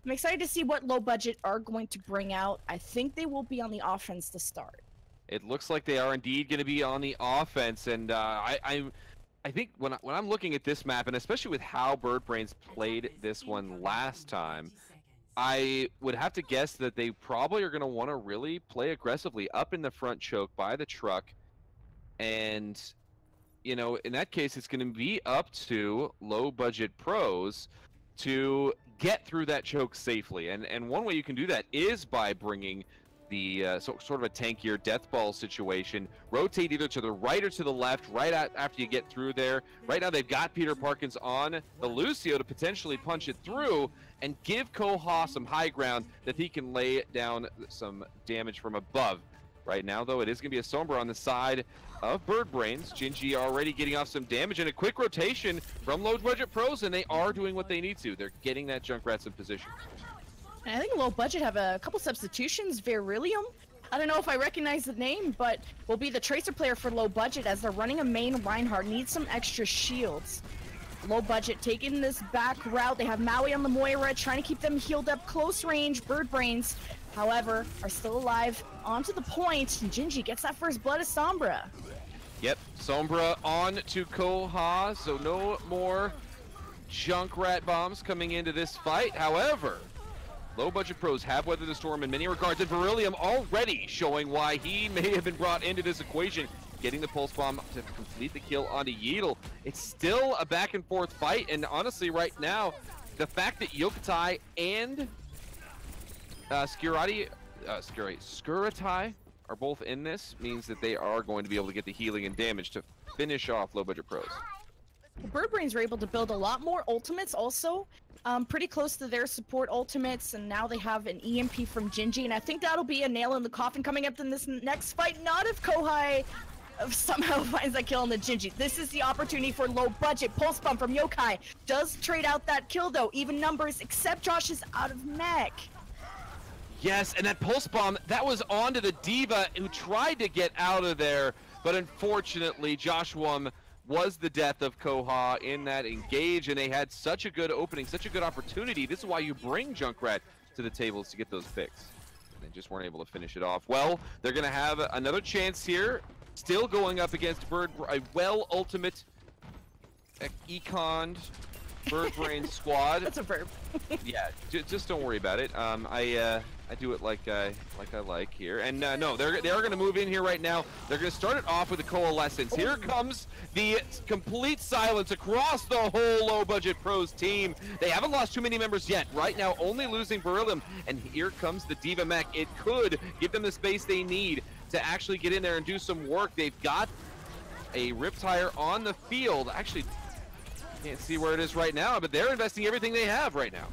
I'm excited to see what Low Budget are going to bring out. I think they will be on the offense to start. It looks like they are indeed going to be on the offense, and I think when I'm looking at this map, and especially with how Bird Brains played this one last time, I would have to guess that they probably are going to want to really play aggressively up in the front choke by the truck. And, in that case, it's going to be up to Low Budget Pros to get through that choke safely. And one way you can do that is by bringing the sort of a tankier death ball situation. Rotate either to the right or to the left right after you get through there. Right now they've got Peter Parkins on the Lucio to potentially punch it through and give Koha some high ground that he can lay down some damage from above. Right now, though, it is going to be a Sombra on the side of Bird Brains. Gingy already getting off some damage, and a quick rotation from Low Budget Pros, and they are doing what they need to. They're getting that Junkrat's in position. And I think Low Budget have a couple substitutions. Verillium, I don't know if I recognize the name, but will be the Tracer player for Low Budget as they're running a main Reinhardt. Needs some extra shields. Low Budget taking this back route. They have Maui on the Moira, trying to keep them healed up close range. Bird Brains, however, are still alive. Onto the point, and Gingy gets that first blood of Sombra. Yep, Sombra on to Koha, so no more Junkrat bombs coming into this fight. However, LowBudgetPros have weathered the storm in many regards, and Verillium already showing why he may have been brought into this equation, getting the pulse bomb to complete the kill onto Yeatle. It's still a back and forth fight, and honestly right now, the fact that Yokatai and Skuratai are both in this means that they are going to be able to get the healing and damage to finish off LowBudgetPros. Bird Brains were able to build a lot more ultimates also, pretty close to their support ultimates, and now they have an EMP from Gingy, and I think that'll be a nail in the coffin coming up in this next fight. Not if Kohai somehow finds that kill on the Gingy. This is the opportunity for Low Budget. Pulse bomb from Yokai does trade out that kill though. Even numbers, except Josh is out of mech. Yes, and that pulse bomb, that was onto the D.Va who tried to get out of there, but unfortunately Joshua was the death of Koha in that engage, and they had such a good opening, such a good opportunity. This is why you bring Junkrat to the tables to get those picks. They just weren't able to finish it off. Well, they're going to have another chance here, still going up against a well-ultimate econned Bird Brain squad. That's a verb. Yeah, just don't worry about it. I do it like I like here. And no, they are going to move in here right now. They're going to start it off with a coalescence. Here comes the complete silence across the whole LowBudgetPros team. They haven't lost too many members yet. Right now, only losing Verillium. And here comes the D.Va mech. It could give them the space they need to actually get in there and do some work. They've got a Riptire on the field. Actually, can't see where it is right now, but they're investing everything they have right now.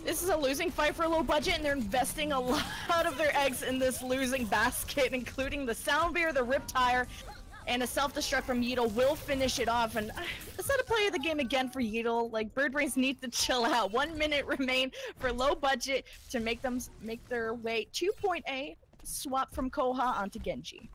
This is a losing fight for Low Budget, and they're investing a lot of their eggs in this losing basket, including the Soundbeer, the Riptire, and a self-destruct from Yeatle will finish it off. And is that a play of the game again for Yeatle? Like, Bird Brains need to chill out. 1 minute remain for Low Budget to make their way to point A, swap from Koha onto Genji.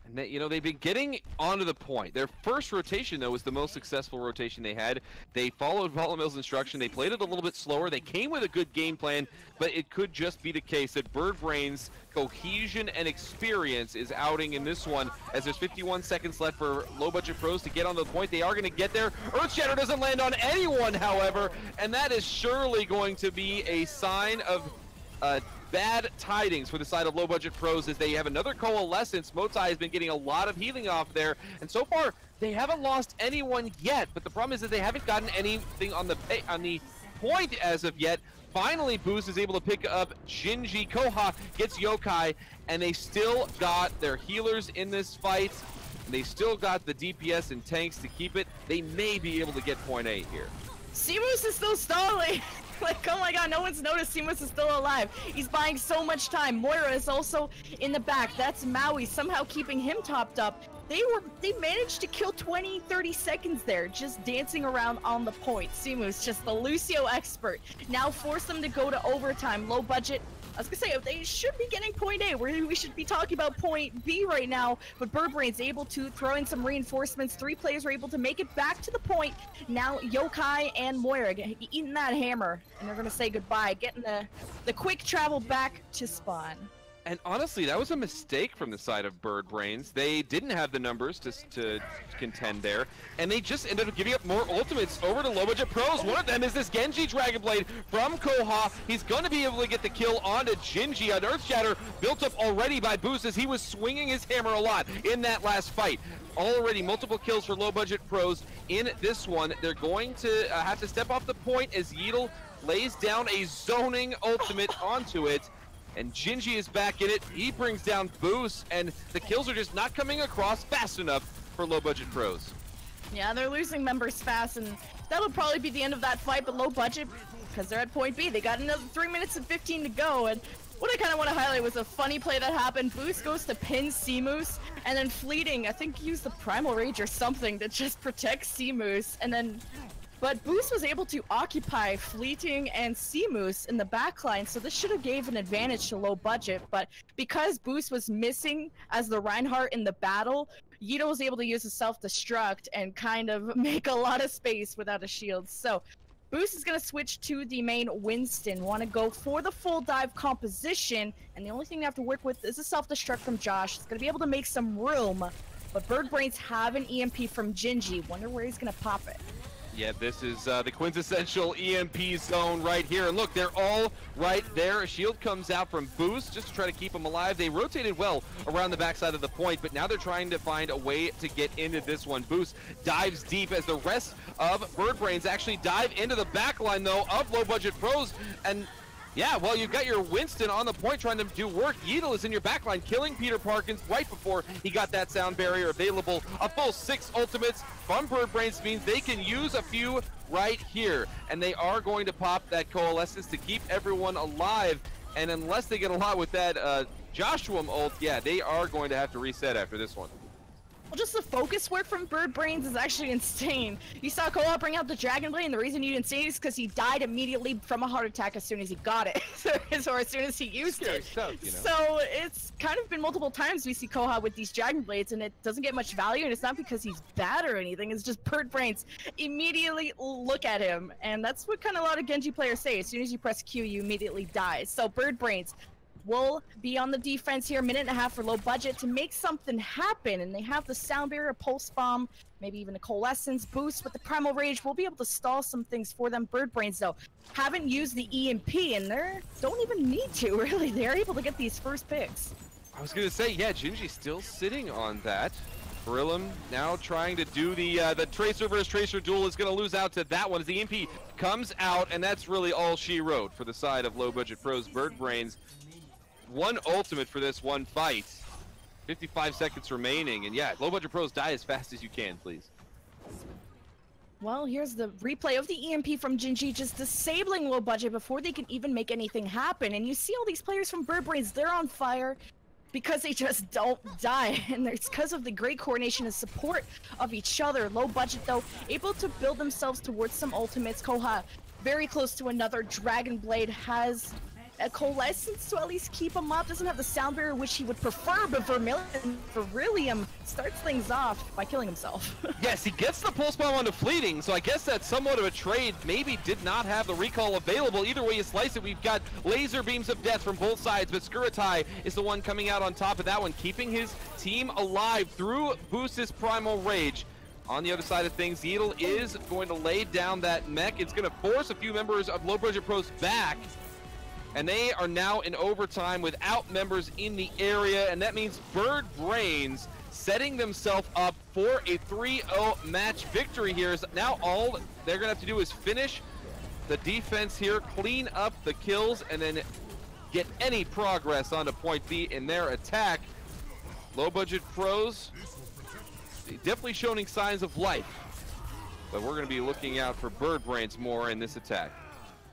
And they, they've been getting onto the point. Their first rotation, though, was the most successful rotation they had. They followed Volamel's instruction. They played it a little bit slower. They came with a good game plan, but it could just be the case that Bird Brains' cohesion and experience is outing in this one, as there's 51 seconds left for LowBudgetPros to get on the point. They are going to get there. Earthshatter doesn't land on anyone, however, and that is surely going to be a sign of bad tidings for the side of LowBudgetPros as they have another coalescence. Motai has been getting a lot of healing off there, and so far they haven't lost anyone yet, but the problem is that they haven't gotten anything on the point as of yet. Finally, Boost is able to pick up Gingy. Koha gets Yokai, and they still got their healers in this fight. They still got the DPS and tanks to keep it. They may be able to get point A here. Seamoose is still stalling. Like, oh my god, no one's noticed Seamoose is still alive. He's buying so much time. Moira is also in the back. That's Maui somehow keeping him topped up. They managed to kill 20-30 seconds there, just dancing around on the point. Seamoose, just the Lucio expert. Now force them to go to overtime. Low budget. I was gonna say, they should be getting point A, where we should be talking about point B right now, but Bird Brain's able to throw in some reinforcements. 3 players were able to make it back to the point. Now Yokai and Moira eating that hammer, and they're gonna say goodbye, getting the quick travel back to spawn. And honestly, that was a mistake from the side of Bird Brains. They didn't have the numbers to contend there, and they just ended up giving up more ultimates over to LowBudgetPros. One of them is this Genji Dragonblade from Koha. He's going to be able to get the kill onto Gingy. An Earthshatter built up already by Boost as he was swinging his hammer a lot in that last fight. Already multiple kills for LowBudgetPros in this one. They're going to have to step off the point as Yeatle lays down a zoning ultimate onto it. And Gingy is back in it. He brings down Boost, and the kills are just not coming across fast enough for LowBudgetPros. Yeah, they're losing members fast, and that'll probably be the end of that fight, but Low Budget, because they're at point B, they got another 3 minutes and 15 to go, and what I kind of want to highlight was a funny play that happened. Boost goes to pin Seamoose, and then Fleeting, I think, used the Primal Rage or something to just protect Seamoose, and then But Boost was able to occupy Fleeting and Seamoose in the backline, so this should have gave an advantage to Low Budget. But because Boost was missing as the Reinhardt in the battle, Yeedo was able to use a self-destruct and kind of make a lot of space without a shield. So Boost is going to switch to the main Winston, want to go for the full dive composition, and the only thing they have to work with is a self-destruct from Josh. He's going to be able to make some room, but Birdbrains have an EMP from Gingy. Wonder where he's going to pop it. Yeah, this is the quintessential EMP zone right here. And look, they're all right there. A shield comes out from Boost just to try to keep them alive. They rotated well around the backside of the point, but now they're trying to find a way to get into this one. Boost dives deep as the rest of Birdbrains actually dive into the backline, though, of LowBudgetPros. And yeah, well, you've got your Winston on the point trying to do work. Yeetle is in your backline, killing Peter Parkins right before he got that sound barrier available. A full 6 ultimates from Birdbrains means they can use a few right here. And they are going to pop that Coalescence to keep everyone alive. And unless they get a lot with that Joshua ult, yeah, they are going to have to reset after this one. Well, just the focus work from Birdbrains is actually insane. You saw Koa bring out the Dragon Blade, and the reason you didn't see it is because he died immediately from a heart attack as soon as he got it, or as soon as he used it. Stuff, you know? So it's kind of been multiple times we see Koha with these Dragon Blades, and it doesn't get much value, and it's not because he's bad or anything, it's just Birdbrains immediately look at him, and that's what kind of a lot of Genji players say. As soon as you press Q, you immediately die. So Birdbrains will be on the defense here, 1.5 minutes for Low Budget to make something happen, and they have the sound barrier, pulse bomb, maybe even a coalescence boost with the primal rage. We'll be able to stall some things for them. Birdbrains though haven't used the EMP, and they don't even need to really. They're able to get these first picks. I was gonna say, yeah, Gingy's still sitting on that. Beryllium now trying to do the Tracer versus Tracer duel, is gonna lose out to that one as the EMP comes out, and that's really all she wrote for the side of LowBudgetPros. Birdbrains, one ultimate for this one fight. 55 seconds remaining, and yeah, LowBudgetPros, die as fast as you can, please. Well, here's the replay of the EMP from Gingy, just disabling Low Budget before they can even make anything happen. And you see all these players from Birdbrains, they're on fire because they just don't die. And it's because of the great coordination and support of each other. Low Budget, though, able to build themselves towards some ultimates. Koha, very close to another. Dragon Blade has a coalescence to at least keep him up. Doesn't have the sound barrier, which he would prefer, but Beryllium starts things off by killing himself. Yes, he gets the pulse bomb onto Fleeting, so I guess that's somewhat of a trade. Maybe did not have the recall available. Either way you slice it, we've got laser beams of death from both sides, but Skuratai is the one coming out on top of that one, keeping his team alive through Boost's primal rage. On the other side of things, Yeetle is going to lay down that mech. It's going to force a few members of LowBudgetPros back, and they are now in overtime without members in the area, and that means Birdbrains setting themselves up for a 3-0 match victory here. Now all they're going to have to do is finish the defense here, clean up the kills, and then get any progress onto point B in their attack. LowBudgetPros definitely showing signs of life, but we're going to be looking out for Birdbrains more in this attack.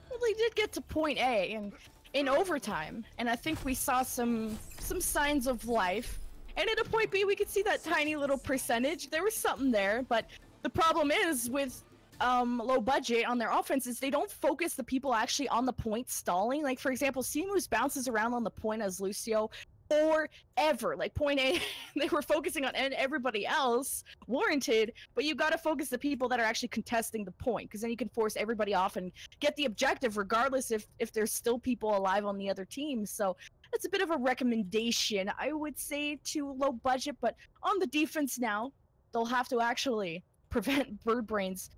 Well, they did get to point A and in overtime, and I think we saw some signs of life. And at a point B, we could see that tiny little percentage. There was something there, but the problem is with Low Budget on their offense is they don't focus the people actually on the point stalling. Like, for example, Seamoose bounces around on the point as Lucio forever. Like, point A, they were focusing on everybody else, warranted, but you got to focus the people that are actually contesting the point, because then you can force everybody off and get the objective regardless if there's still people alive on the other team. So that's a bit of a recommendation, I would say, to Low Budget. But on the defense now, they'll have to actually prevent Birdbrains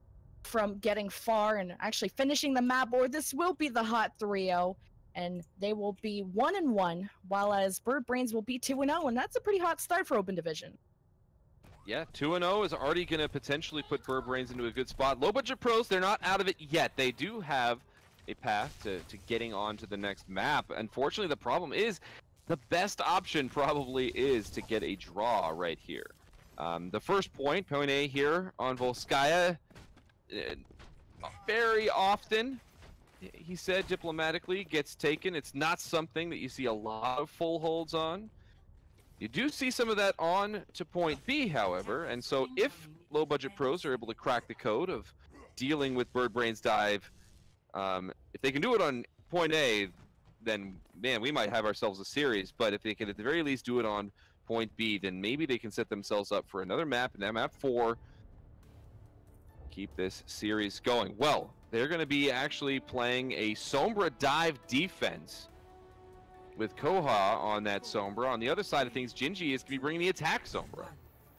from getting far and actually finishing the map board. This will be the hot 3-0. And they will be 1-1, while as Birdbrains will be 2-0, and that's a pretty hot start for Open Division. Yeah, 2-0 is already going to potentially put Birdbrains into a good spot. LowBudgetPros, they're not out of it yet. They do have a path to getting on to the next map. Unfortunately, the problem is the best option probably is to get a draw right here. The first point A here on Volskaya, very often, he said diplomatically, gets taken. It's not something that you see a lot of full holds on. You do see some of that on to point B, however, and so if LowBudgetPros are able to crack the code of dealing with Birdbrain's dive. If they can do it on point A, then man, we might have ourselves a series. But if they can at the very least do it on point B, then maybe they can set themselves up for another map, and that map 4. Keep this series going. Well, they're going to be actually playing a Sombra dive defense with Koha on that Sombra. On the other side of things, Gingy is going to be bringing the attack Sombra.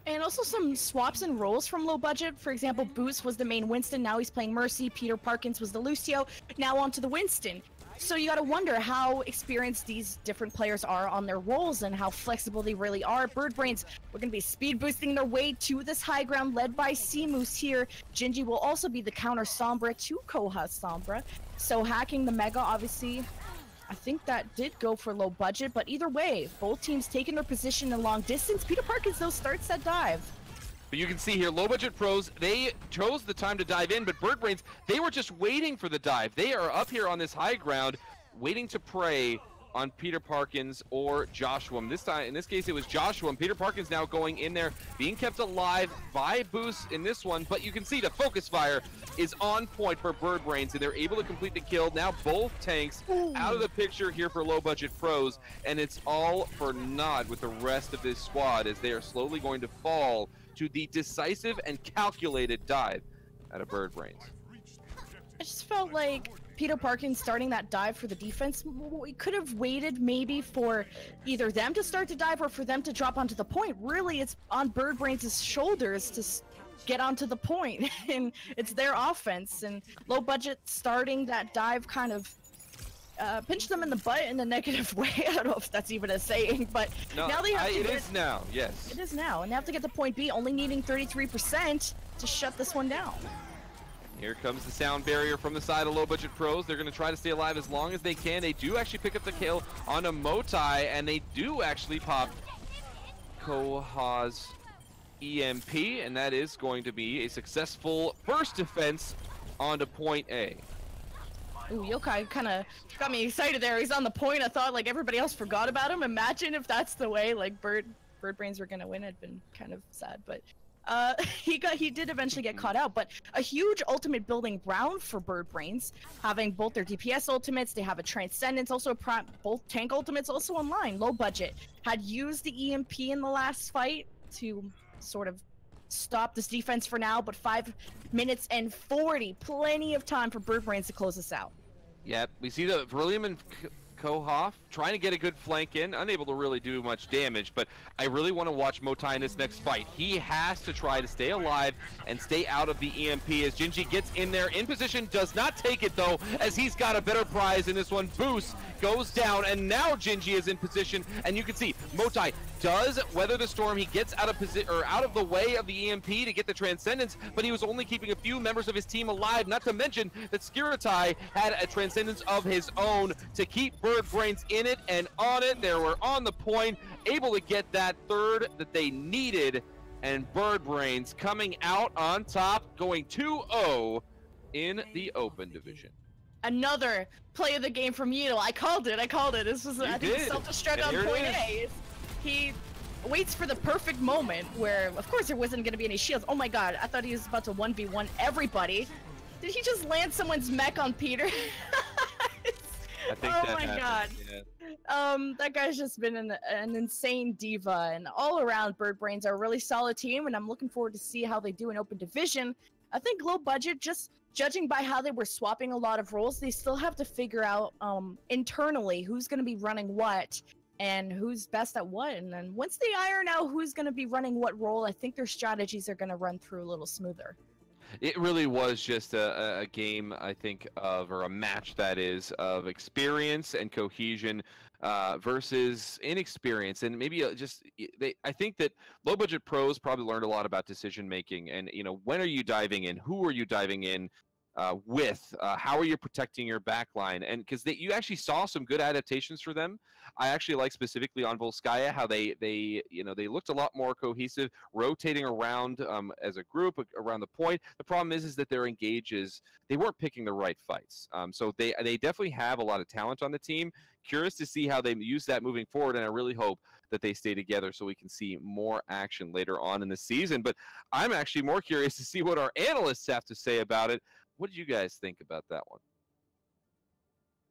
And also some swaps and roles from Low Budget. For example, Boost was the main Winston, now he's playing Mercy. Peter Parkins was the Lucio, now onto the Winston. So you gotta wonder how experienced these different players are on their roles and how flexible they really are. Birdbrains, we're gonna be speed boosting their way to this high ground led by Moose here. Gingy will also be the counter Sombra to Koha's Sombra. So hacking the Mega, obviously, I think that did go for Low Budget, but either way, both teams taking their position in long distance. Peter Parkins, though, starts that dive. But you can see here, LowBudgetPros, they chose the time to dive in, but Birdbrains, they were just waiting for the dive. They are up here on this high ground, waiting to prey on Peter Parkins or Joshua. This time, in this case, it was Joshua. And Peter Parkins now going in there, being kept alive by Boost in this one. But you can see the focus fire is on point for Birdbrains, and they're able to complete the kill. Now both tanks out of the picture here for LowBudgetPros, and it's all for naught with the rest of this squad as they are slowly going to fall to the decisive and calculated dive out of Birdbrains. I just felt like Peter Parkins starting that dive for the defense, we could have waited maybe for either them to start to dive or for them to drop onto the point. Really, it's on Birdbrains' shoulders to get onto the point, and it's their offense. And Low Budget starting that dive kind of pinched them in the butt in a negative way. I don't know if that's even a saying, but no, now they have to it is now, yes. It is now, and they have to get to point B, only needing 33% to shut this one down. Here comes the sound barrier from the side of LowBudgetPros. They're going to try to stay alive as long as they can. They do actually pick up the kill on a Motai, and they do actually pop Koha's EMP, and that is going to be a successful first defense onto point A. Ooh, Yokai kind of got me excited there. He's on the point. I thought like everybody else forgot about him. Imagine if that's the way like Birdbrains were gonna win. I'd been kind of sad, but he did eventually get caught out. But a huge ultimate building round for Birdbrains, having both their DPS ultimates. They have a Transcendence, also both tank ultimates also online. Low Budget had used the EMP in the last fight to sort of stop this defense for now, but 5 minutes and 40, plenty of time for Birdbrains to close this out. Yep, we see the William and Koha trying to get a good flank in, unable to really do much damage, but I really want to watch Motai in this next fight. He has to try to stay alive and stay out of the EMP as Gingy gets in there in position, does not take it though, as he's got a better prize in this one. Boost goes down, and now Gingy is in position, and you can see Motai does weather the storm. He gets out of the way of the EMP to get the Transcendence, but he was only keeping a few members of his team alive, not to mention that Skiratai had a Transcendence of his own to keep Birdbrains in it and on it. They were on the point, able to get that third that they needed, and Birdbrains coming out on top, going 2-0 in the open division. Another play of the game from Yeatle. I called it. This was, I think, self-destruct on point A. He waits for the perfect moment where, of course, there wasn't going to be any shields. Oh my god, I thought he was about to 1v1 everybody. Did he just land someone's mech on Peter? I think oh that my happened. god. Yeah. That guy's just been an insane diva, and all around Birdbrains are a really solid team, and I'm looking forward to see how they do in open division. I think Low Budget, just judging by how they were swapping a lot of roles, they still have to figure out internally who's going to be running what and who's best at what. And then once they iron out who's going to be running what role, I think their strategies are going to run through a little smoother. It really was just a game, I think, or a match that is, of experience and cohesion versus inexperience. And maybe I think that LowBudgetPros probably learned a lot about decision making and, when are you diving in? Who are you diving in? width? How are you protecting your back line? And because you actually saw some good adaptations for them. I actually like specifically on Volskaya how they looked a lot more cohesive, rotating around as a group around the point. The problem is that their engages, they weren't picking the right fights. So they definitely have a lot of talent on the team. Curious to see how they use that moving forward, and I really hope that they stay together so we can see more action later on in the season. But I'm actually more curious to see what our analysts have to say about it. What did you guys think about that one?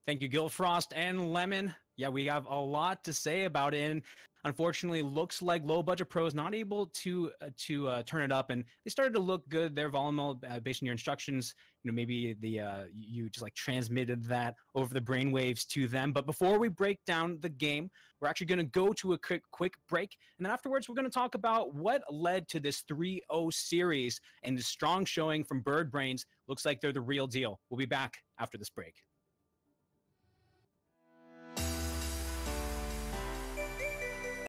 Thank you, Gillfrost and Lemon. Yeah, we have a lot to say about it. And unfortunately, looks like Low Budget Pros not able to turn it up, and they started to look good. Their Volamel, based on your instructions, maybe you just like transmitted that over the brainwaves to them. But before we break down the game, we're actually going to go to a quick break, and then afterwards we're going to talk about what led to this 3-0 series and the strong showing from Bird Brains. Looks like they're the real deal. We'll be back after this break.